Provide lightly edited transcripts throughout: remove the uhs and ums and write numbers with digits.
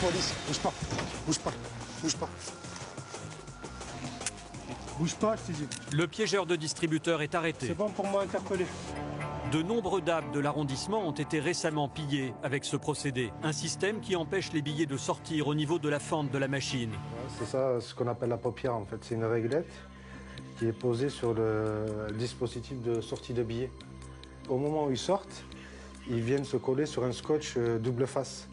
Police, bouge pas, bouge pas, bouge pas. Bouge pas, je t'ai dit. Le piégeur de distributeur est arrêté. C'est bon pour moi interpellé. De nombreux DAB de l'arrondissement ont été récemment pillés avec ce procédé. Un système qui empêche les billets de sortir au niveau de la fente de la machine. C'est ça ce qu'on appelle la paupière en fait. C'est une réglette qui est posée sur le dispositif de sortie de billets. Au moment où ils sortent, ils viennent se coller sur un scotch double face.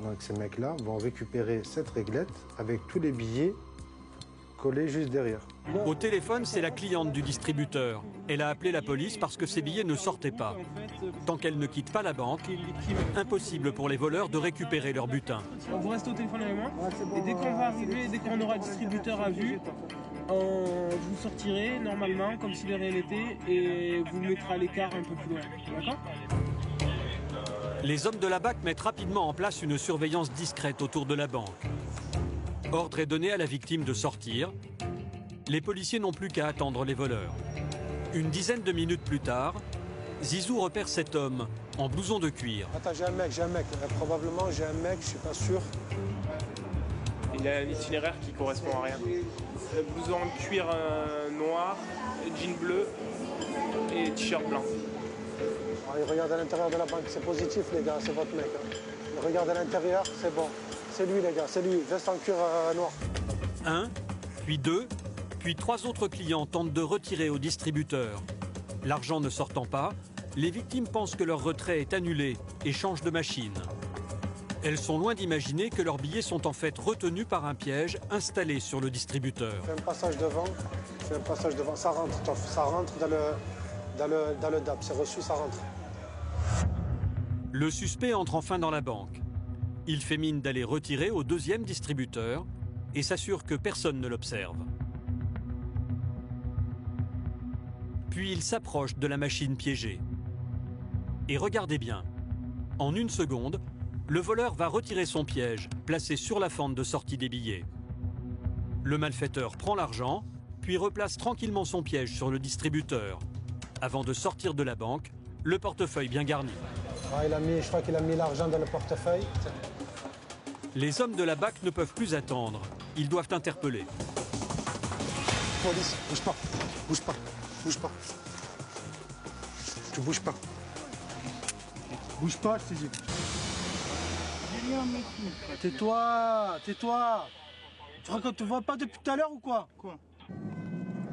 Donc ces mecs-là vont récupérer cette réglette avec tous les billets collés juste derrière. Au téléphone, c'est la cliente du distributeur. Elle a appelé la police parce que ses billets ne sortaient pas. Tant qu'elle ne quitte pas la banque, impossible pour les voleurs de récupérer leur butin. Vous restez au téléphone avec moi et dès qu'on va arriver, dès qu'on aura le distributeur à vue, vous sortirez normalement comme si de rien n'était et vous le mettrez à l'écart un peu plus loin. D'accord ? Les hommes de la BAC mettent rapidement en place une surveillance discrète autour de la banque. Ordre est donné à la victime de sortir. Les policiers n'ont plus qu'à attendre les voleurs. Une dizaine de minutes plus tard, Zizou repère cet homme en blouson de cuir. Attends, j'ai un mec. Probablement j'ai un mec, je suis pas sûr. Il a un itinéraire qui correspond à rien. Blouson de cuir noir, jean bleu et t-shirt blanc. Ah, il regarde à l'intérieur de la banque, c'est positif les gars, c'est votre mec. Hein. Il regarde à l'intérieur, c'est bon. C'est lui les gars, c'est lui, veste en cuir noir. Un, puis deux, puis trois autres clients tentent de retirer au distributeur. L'argent ne sortant pas, les victimes pensent que leur retrait est annulé et changent de machine. Elles sont loin d'imaginer que leurs billets sont en fait retenus par un piège installé sur le distributeur. Fais un passage devant, ça rentre dans le DAB, c'est reçu, ça rentre. Le suspect entre enfin dans la banque. Il fait mine d'aller retirer au deuxième distributeur et s'assure que personne ne l'observe. Puis il s'approche de la machine piégée. Et regardez bien, en une seconde, le voleur va retirer son piège, placé sur la fente de sortie des billets. Le malfaiteur prend l'argent, puis replace tranquillement son piège sur le distributeur, avant de sortir de la banque, le portefeuille bien garni. Ah, je crois qu'il a mis l'argent dans le portefeuille. Les hommes de la BAC ne peuvent plus attendre. Ils doivent interpeller. Police, bouge pas, bouge pas, bouge pas. Tu bouges pas. Bouge pas, je t'ai dit. Tais-toi, tais-toi. Tu crois qu'on te voit pas depuis tout à l'heure ou quoi? Quoi?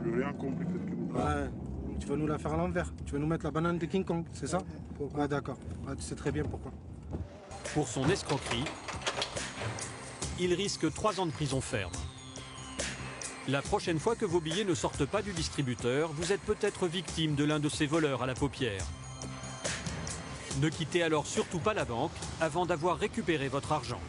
Je n'ai rien compris. Ouais, tu vas nous la faire à l'envers. Tu vas nous mettre la banane de King Kong, c'est ça? Ouais, d'accord. Ouais, tu sais très bien pourquoi. Pour son escroquerie, il risque 3 ans de prison ferme. La prochaine fois que vos billets ne sortent pas du distributeur, vous êtes peut-être victime de l'un de ces voleurs à la paupière. Ne quittez alors surtout pas la banque avant d'avoir récupéré votre argent.